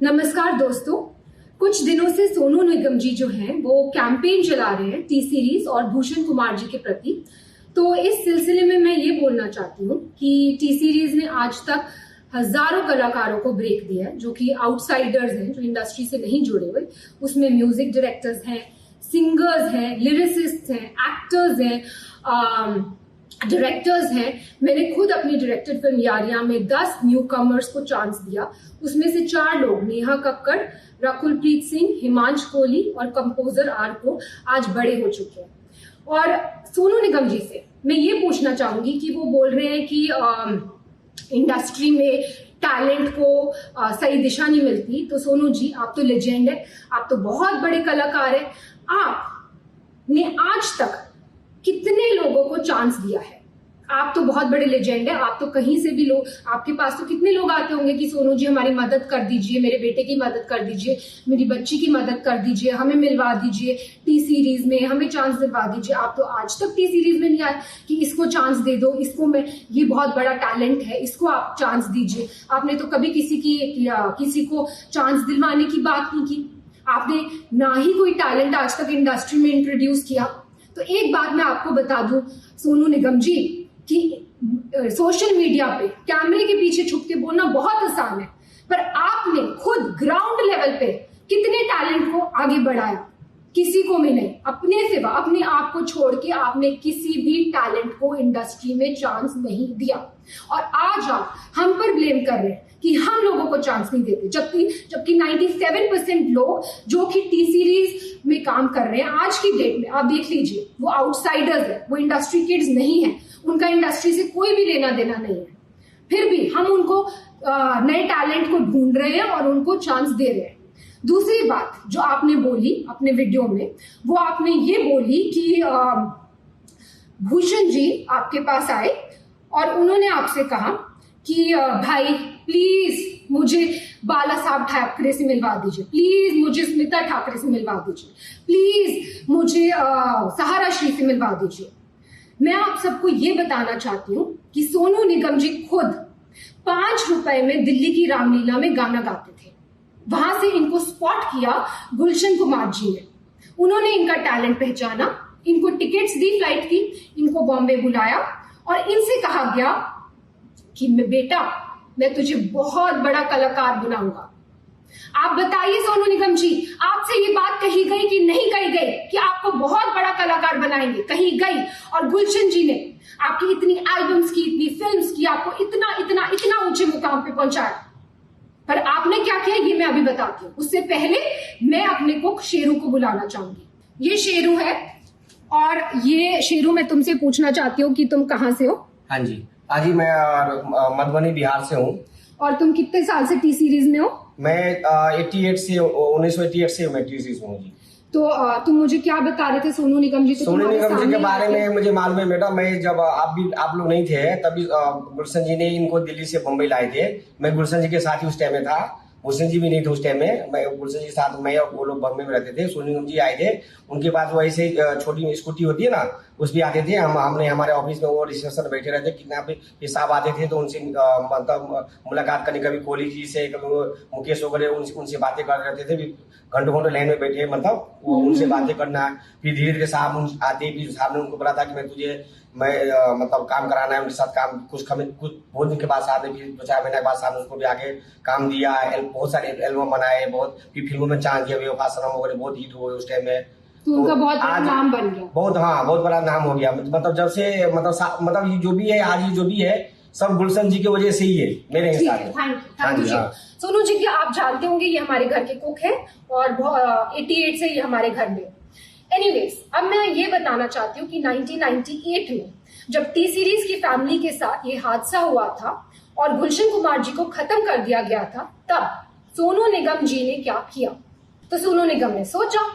नमस्कार दोस्तों, कुछ दिनों से सोनू निगम जी जो हैं वो कैंपेन चला रहे हैं टी सीरीज और भूषण कुमार जी के प्रति। तो इस सिलसिले में मैं ये बोलना चाहती हूँ कि टी सीरीज ने आज तक हजारों कलाकारों को ब्रेक दिया है जो कि आउटसाइडर्स हैं, जो इंडस्ट्री से नहीं जुड़े हुए। उसमें म्यूजिक डायरेक्टर्स हैं, सिंगर्स हैं, लिरिसिस्ट हैं, एक्टर्स हैं, डायरेक्टर्स हैं। मैंने खुद अपनी डायरेक्टेड फिल्म यारियां में 10 न्यू कमर्स को चांस दिया। उसमें से 4 लोग, नेहा कक्कड़, रकुलप्रीत सिंह, हिमांश कोहली और कंपोजर आर को आज बड़े हो चुके हैं। और सोनू निगम जी से मैं ये पूछना चाहूंगी कि वो बोल रहे हैं कि इंडस्ट्री में टैलेंट को सही दिशा नहीं मिलती। तो सोनू जी, आप तो लेजेंड है, आप तो बहुत बड़े कलाकार हैं। आपने आज तक कितने लोगों को चांस दिया है? आप तो बहुत बड़े लेजेंड है, आप तो कहीं से भी लोग, आपके पास तो कितने लोग आते होंगे कि सोनू जी हमारी मदद कर दीजिए, मेरे बेटे की मदद कर दीजिए, मेरी बच्ची की मदद कर दीजिए, हमें मिलवा दीजिए टी सीरीज में, हमें चांस दिलवा दीजिए। आप तो आज तक टी सीरीज में नहीं आए कि इसको चांस दे दो, इसको मैं, ये बहुत बड़ा टैलेंट है, इसको आप चांस दीजिए। आपने तो कभी किसी को चांस दिलवाने की बात नहीं की। आपने ना ही कोई टैलेंट आज तक इंडस्ट्री में इंट्रोड्यूस किया। तो एक बात मैं आपको बता दूं सोनू निगम जी कि सोशल मीडिया पे कैमरे के पीछे छुप के बोलना बहुत आसान है, पर आपने खुद ग्राउंड लेवल पे कितने टैलेंट को आगे बढ़ाया? किसी को भी नहीं। अपने सिवा, अपने आप को छोड़ के आपने किसी भी टैलेंट को इंडस्ट्री में चांस नहीं दिया। और आज आप हम पर ब्लेम कर रहे हैं कि हम लोगों को चांस नहीं देते, जबकि 97% लोग जो कि टी सीरीज में काम कर रहे हैं आज की डेट में, आप देख लीजिए, वो आउटसाइडर्स है, वो इंडस्ट्री किड्स नहीं है, उनका इंडस्ट्री से कोई भी लेना देना नहीं है। फिर भी हम उनको नए टैलेंट को ढूंढ रहे हैं और उनको चांस दे रहे हैं। दूसरी बात जो आपने बोली अपने वीडियो में, वो आपने ये बोली कि भूषण जी आपके पास आए और उन्होंने आपसे कहा कि भाई प्लीज मुझे बाला साहब ठाकरे से मिलवा दीजिए, प्लीज मुझे स्मिता ठाकरे से मिलवा दीजिए, प्लीज मुझे सहारा श्री से मिलवा दीजिए। मैं आप सबको ये बताना चाहती हूँ कि सोनू निगम जी खुद 5 रुपए में दिल्ली की रामलीला में गाना गाते थे। वहां से इनको स्पॉट किया गुलशन कुमार जी ने। उन्होंने इनका टैलेंट पहचाना, इनको टिकट्स दी फ्लाइट की, इनको बॉम्बे बुलाया और इनसे कहा गया कि बेटा मैं तुझे बहुत बड़ा कलाकार बनाऊंगा। आप बताइए सोनू निगम जी, आपसे ये बात कही गई कि नहीं कही गई कि आपको बहुत बड़ा कलाकार बनाएंगे? कही गई। और गुलशन जी ने आपकी इतनी एल्बम्स की, इतनी फिल्म्स की, आपको इतना इतना इतना ऊंचे मुकाम पे पहुंचाया। पर आपने क्या किया ये मैं अभी बताती हूँ। उससे पहले मैं अपने को शेरू को बुलाना चाहूंगी। ये शेरू है और ये शेरू, मैं तुमसे पूछना चाहती हूँ कि तुम कहाँ से हो? हाँ जी, मैं मधुबनी बिहार से हूँ। और तुम कितने साल से टी सीरीज में हो? मैं 1988 से मैं टी सीरीज में हूँ जी। तो तुम मुझे क्या बता रहे थे सोनू निगम जी? सोनू निगम जी के बारे में मुझे मालूम है बेटा। मैं जब आप लोग नहीं थे तभी गुलशन जी ने इनको दिल्ली से बम्बई लाए थे। मैं गुलशन जी के साथ ही उस टाइम में था, गुलशन जी भी नहीं थे उस टाइम में। मैं गुलशन जी के साथ, मैं और वो लोग बम्बई में रहते थे। सोनू निगम जी आए थे, उनके पास वो ऐसे छोटी स्कूटी होती है ना, उस भी आते थे। हमने हमारे ऑफिस में वो रिसेप्शन में बैठे रहते, कितना पे साहब आते थे तो उनसे मतलब मुलाकात करने, कभी कोहली जी से, कभी मुकेश वगैरह, उनसे बातें कर रहते थे। घंटों लाइन में बैठे, मतलब वो उनसे बातें करना। फिर धीरे धीरे साहब आते, फिर साहब ने उनको बोला था कि मैं मतलब काम कराना है उनके साथ काम। कुछ बहुत दिन के बाद साहब ने, फिर 2-4 महीने के बाद साहब ने उसको भी आगे काम दिया। बहुत सारे एल्बम बनाए, बहुत फिर फिल्मों में चांस दिया। बेवफा सनम वगैरह बहुत हिट हुए उस टाइम में। तो उनका बहुत बड़ा नाम बन गया। बहुत बड़ा नाम हो गया। मतलब जब से मतलब ये जो भी है आज, ये जो भी है सब गुलशन जी की वजह से ही है मेरे हिसाब से। Thank you. सोनू जी, क्या आप जानते होंगे ये हमारे घर के कुक है और 88 से ये हमारे घर में। एनीवेज, अब मैं ये बताना चाहती हूँ कि 1998 में जब टी सीरीज की फैमिली के साथ ये हादसा हुआ था और गुलशन कुमार जी को खत्म कर दिया गया था, तब सोनू निगम जी ने क्या किया? तो सोनू निगम ने सोचा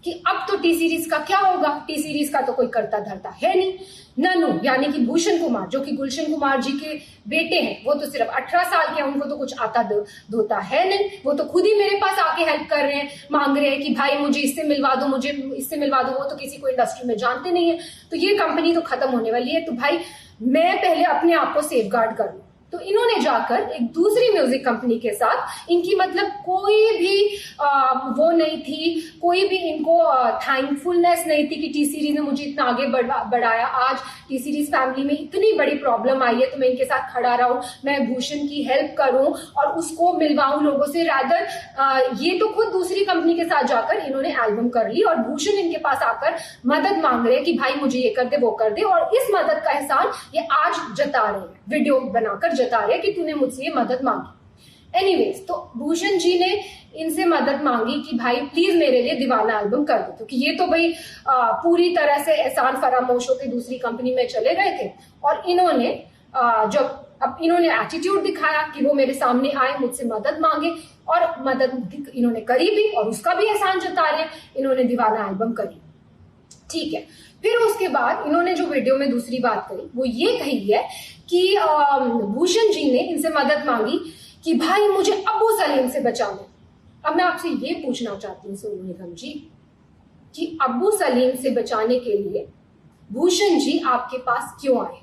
कि अब तो टी सीरीज का क्या होगा, टी सीरीज का तो कोई करता धरता है नहीं। ननू यानी कि भूषण कुमार, जो कि गुलशन कुमार जी के बेटे हैं, वो तो सिर्फ 18 साल के हैं, उनको तो कुछ आता धोता है नहीं। वो तो खुद ही मेरे पास आके हेल्प कर रहे हैं, मांग रहे हैं कि भाई मुझे इससे मिलवा दो, मुझे इससे मिलवा दो। वो तो किसी को इंडस्ट्री में जानते नहीं है। तो ये कंपनी तो खत्म होने वाली है। तो भाई मैं पहले अपने आप को सेफ गार्ड कर लूं। तो इन्होंने जाकर एक दूसरी म्यूजिक कंपनी के साथ, इनकी मतलब कोई भी वो नहीं थी, कोई भी इनको थैंकफुलनेस नहीं थी कि टी सीरीज ने मुझे इतना आगे बढ़ाया, आज टी सीरीज फैमिली में इतनी बड़ी प्रॉब्लम आई है तो मैं इनके साथ खड़ा रहूं, मैं भूषण की हेल्प करूं और उसको मिलवाऊं लोगों से। रादर ये तो खुद दूसरी कंपनी के साथ जाकर इन्होंने एल्बम कर ली और भूषण इनके पास आकर मदद मांग रहे हैं कि भाई मुझे ये कर दे वो कर दे, और इस मदद का एहसान ये आज जता रहे हैं, वीडियो बनाकर जता रहे हैं कि तूने मुझसे ये मदद मांगी। एनीवेज, तो भूषण जी ने इनसे मदद मांगी कि भाई प्लीज मेरे लिए दीवाना एल्बम कर दो, क्योंकि ये तो भाई पूरी तरह से एहसान फरामोश होकर दूसरी कंपनी में चले गए थे। और इन्होंने जब अब इन्होंने एटीट्यूड दिखाया कि वो मेरे सामने आए, मुझसे मदद मांगे, और मदद इन्होंने करी भी और उसका भी एहसान जता रहे, इन्होंने दीवाना एल्बम करी। ठीक है, फिर उसके बाद इन्होंने जो वीडियो में दूसरी बात कही वो ये कही है कि भूषण जी ने इनसे मदद मांगी कि भाई मुझे अबू सलीम से बचा लो। अब मैं आपसे ये पूछना चाहती हूँ सोनू निगम जी कि अबू सलीम से बचाने के लिए भूषण जी आपके पास क्यों आए?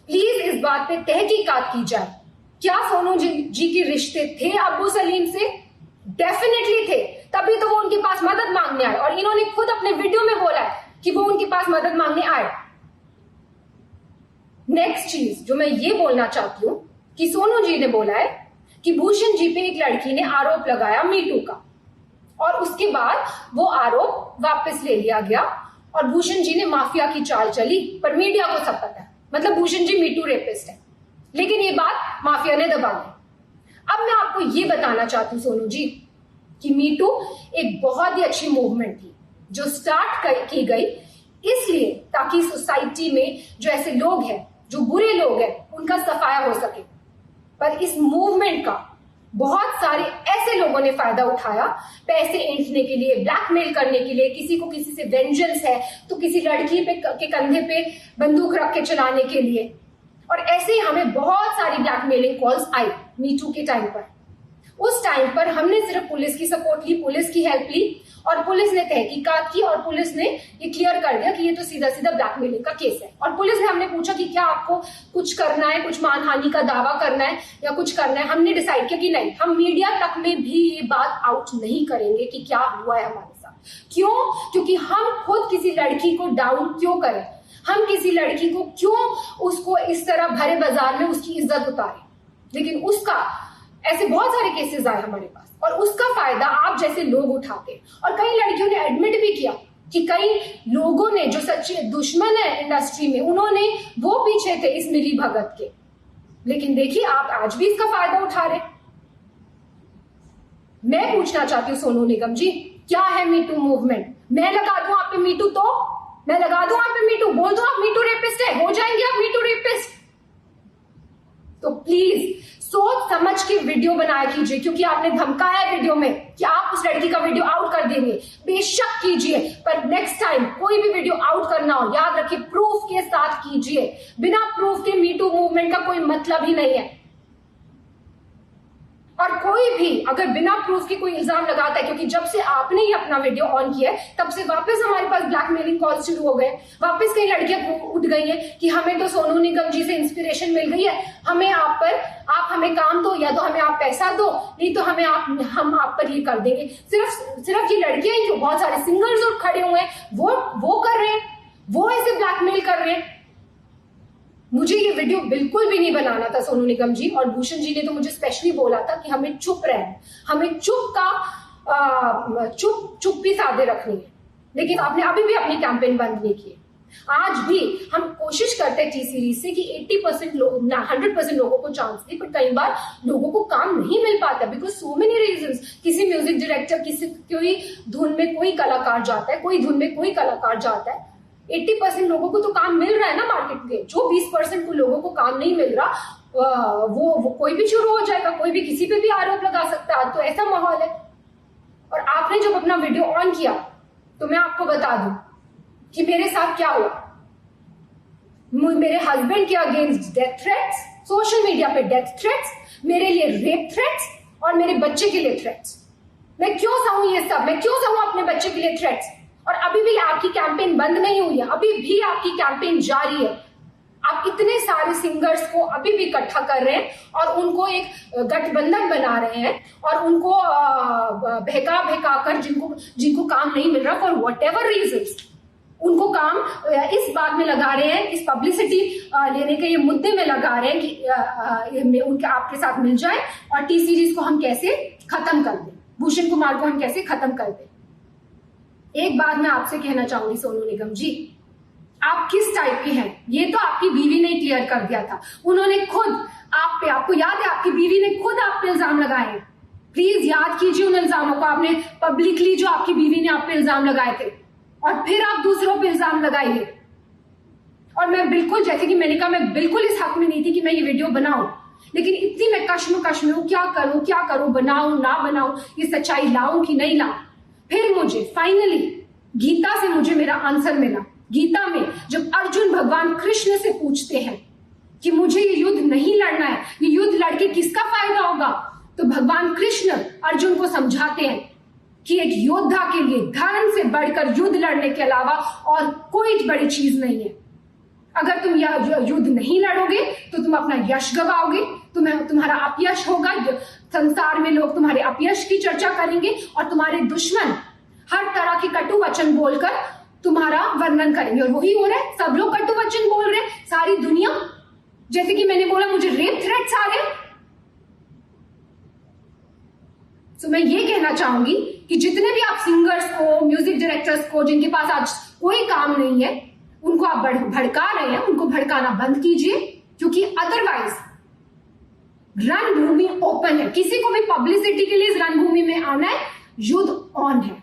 प्लीज इस बात पे तहकीकात की जाए, क्या सोनू जी के रिश्ते थे अबू सलीम से? डेफिनेटली थे, तभी तो वो उनके पास मदद मांगने आए, और इन्होंने खुद अपने वीडियो में बोला है कि वो उनके पास मदद मांगने आए। नेक्स्ट चीज जो मैं ये बोलना चाहती हूं कि सोनू जी ने बोला है कि भूषण जी पे एक लड़की ने आरोप लगाया मीटू का, और उसके बाद वो आरोप वापस ले लिया गया और भूषण जी ने माफिया की चाल चली, पर मीडिया को सब पता है, मतलब भूषण जी मीटू रेपिस्ट है, लेकिन ये बात माफिया ने दबा दी। अब मैं आपको ये बताना चाहती हूँ सोनू जी कि मीटू एक बहुत ही अच्छी मूवमेंट थी जो स्टार्ट की गई इसलिए ताकि सोसाइटी में जो ऐसे लोग हैं, जो बुरे लोग हैं, उनका सफाया हो सके। पर इस मूवमेंट का बहुत सारे ऐसे लोगों ने फायदा उठाया, पैसे ऐंठने के लिए, ब्लैकमेल करने के लिए, किसी को किसी से वेंजेंस है तो किसी लड़की के कंधे पे बंदूक रख के चलाने के लिए, और ऐसे ही हमें बहुत सारी ब्लैकमेलिंग कॉल्स आई मीटू के टाइम पर। उस टाइम पर हमने सिर्फ पुलिस की सपोर्ट ली, पुलिस की हेल्प ली, और पुलिस ने तहकीकात की और पुलिस ने ये क्लियर कर दिया कि ये तो सीधा सीधा ब्लैकमेलिंग का केस है। और पुलिस ने हमने पूछा कि क्या आपको कुछ करना है, कुछ मानहानि का दावा करना है या कुछ करना है, हमने डिसाइड किया कि नहीं, हम मीडिया तक में भी ये बात आउट नहीं करेंगे कि क्या हुआ है हमारे साथ। क्यों? क्योंकि हम खुद किसी लड़की को डाउन क्यों करें, हम किसी लड़की को क्यों उसको इस तरह भरे बाजार में उसकी इज्जत उतारें। लेकिन उसका ऐसे बहुत सारे केसेस आए हमारे पास, और उसका फायदा आप जैसे लोग उठाते, और कई लड़कियों ने एडमिट भी किया कि कई लोगों ने जो सच्चे दुश्मन है इंडस्ट्री में, उन्होंने वो पीछे थे इस मिली भगत के, लेकिन देखिए आप आज भी इसका फायदा उठा रहे। मैं पूछना चाहती हूँ सोनू निगम जी, क्या है मीटू मूवमेंट? मैं लगा दूं आप पे मीटू, तो मैं लगा दूं आप पे मीटू, बोल दो आप मीटू रेपिस्ट है, हो जाएंगे आप मीटू रेपिस्ट। तो प्लीज सोच समझ के वीडियो बनाया कीजिए, क्योंकि आपने धमकाया वीडियो में कि आप उस लड़की का वीडियो आउट कर देंगे, बेशक कीजिए, पर नेक्स्ट टाइम कोई भी वीडियो आउट करना हो, याद रखिए प्रूफ के साथ कीजिए। बिना प्रूफ के मीटू मूवमेंट का कोई मतलब ही नहीं है। और कोई भी अगर बिना प्रूफ के कोई इल्जाम लगाता है, क्योंकि जब से आपने ही अपना वीडियो ऑन किया है तब से वापस हमारे पास ब्लैकमेलिंग कॉल शुरू हो गए, वापस कई लड़कियां उठ गई हैं कि हमें तो सोनू निगम जी से इंस्पिरेशन मिल गई है, हमें आप हमें काम दो, या तो हमें आप पैसा दो, नहीं तो हम आप पर ये कर देंगे। सिर्फ ये लड़कियां ही, जो बहुत सारे सिंगर्स और खड़े हुए हैं वो कर रहे हैं, वो ऐसे ब्लैकमेल कर रहे हैं। मुझे ये वीडियो बिल्कुल भी नहीं बनाना था सोनू निगम जी, और भूषण जी ने तो मुझे स्पेशली बोला था कि हमें चुप रहना, हमें चुप्पी साधे रखनी है, लेकिन आपने अभी भी अपनी कैंपेन बंद नहीं की। आज भी हम कोशिश करते हैं टी सीरीज से कि 80% 100% लोगों को चांस दे, पर कई बार लोगों को काम नहीं मिल पाता बिकॉज सो मेनी रीजंस। किसी म्यूजिक डायरेक्टर, कोई धुन में कोई कलाकार जाता है, कोई धुन में कोई कलाकार जाता है। 80% लोगों को तो काम मिल रहा है ना मार्केट में, जो 20% को लोगों को काम नहीं मिल रहा वो कोई भी शुरू हो जाएगा, कोई भी किसी पे भी आरोप लगा सकता है। तो ऐसा माहौल है। और आपने जब अपना वीडियो ऑन किया तो मैं आपको बता दूं कि मेरे साथ क्या हुआ। मेरे हस्बैंड के against death threats, social media पे डेथ थ्रेट्स, मेरे लिए रेप थ्रेट्स, और मेरे बच्चे के लिए थ्रेट्स। मैं क्यों सहूं ये सब? मैं क्यों सहूं अपने बच्चे के लिए थ्रेट्स? और अभी भी आपकी कैंपेन बंद नहीं हुई है, अभी भी आपकी कैंपेन जारी है। आप इतने सारे सिंगर्स को अभी भी इकट्ठा कर रहे हैं और उनको एक गठबंधन बना रहे हैं और उनको बहका बहका कर जिनको काम नहीं मिल रहा फॉर वट एवर रीजन, उनको काम इस बात में लगा रहे हैं, इस पब्लिसिटी लेने के ये मुद्दे में लगा रहे हैं कि उनके आपके साथ मिल जाए और टी सीरीज को हम कैसे खत्म कर दें, भूषण कुमार को हम कैसे खत्म कर दें। एक बात मैं आपसे कहना चाहूंगी सोनू निगम जी, आप किस टाइप के हैं ये तो आपकी बीवी ने क्लियर कर दिया था। उन्होंने खुद आप पे, आपको याद है आपकी बीवी ने खुद आप पे इल्जाम लगाए हैं। प्लीज याद कीजिए उन इल्जामों को, आपने पब्लिकली जो आपकी बीवी ने आप पे इल्जाम लगाए थे और फिर आप दूसरों पे इल्जाम लगाइए। और मैं बिल्कुल, जैसे कि मैंने कहा, मैं बिल्कुल इस हक में नहीं थी कि मैं ये वीडियो बनाऊं, लेकिन इतनी मैं कश्मकश में हूं, क्या करूं, बनाऊं ना बनाऊं, ये सच्चाई लाऊं कि नहीं लाऊं। फिर मुझे फाइनली गीता से मुझे मेरा आंसर मिला। गीता में जब अर्जुन भगवान कृष्ण से पूछते हैं कि मुझे ये युद्ध नहीं लड़ना है, ये युद्ध लड़के किसका फायदा होगा, तो भगवान कृष्ण अर्जुन को समझाते हैं कि एक योद्धा के लिए धर्म से बढ़कर युद्ध लड़ने के अलावा और कोई बड़ी चीज नहीं है। अगर तुम यह युद्ध नहीं लड़ोगे तो तुम अपना यश गवाओगे, तुम्हारा अपयश होगा, संसार में लोग तुम्हारे अपयश की चर्चा करेंगे और तुम्हारे दुश्मन हर तरह के कटु वचन बोलकर तुम्हारा वर्णन करेंगे। और वही हो रहा है, सब लोग कटु वचन बोल रहे हैं, सारी दुनिया। जैसे कि मैंने बोला, मुझे रेप थ्रेट्स आ रहे। तो मैं ये कहना चाहूंगी कि जितने भी आप सिंगर्स को, म्यूजिक डायरेक्टर्स को, जिनके पास आज कोई काम नहीं है, उनको आप भड़का रहे हैं, उनको भड़काना बंद कीजिए, क्योंकि अदरवाइज रणभूमि ओपन है। किसी को भी पब्लिसिटी के लिए इस रणभूमि में आना है, युद्ध ऑन है।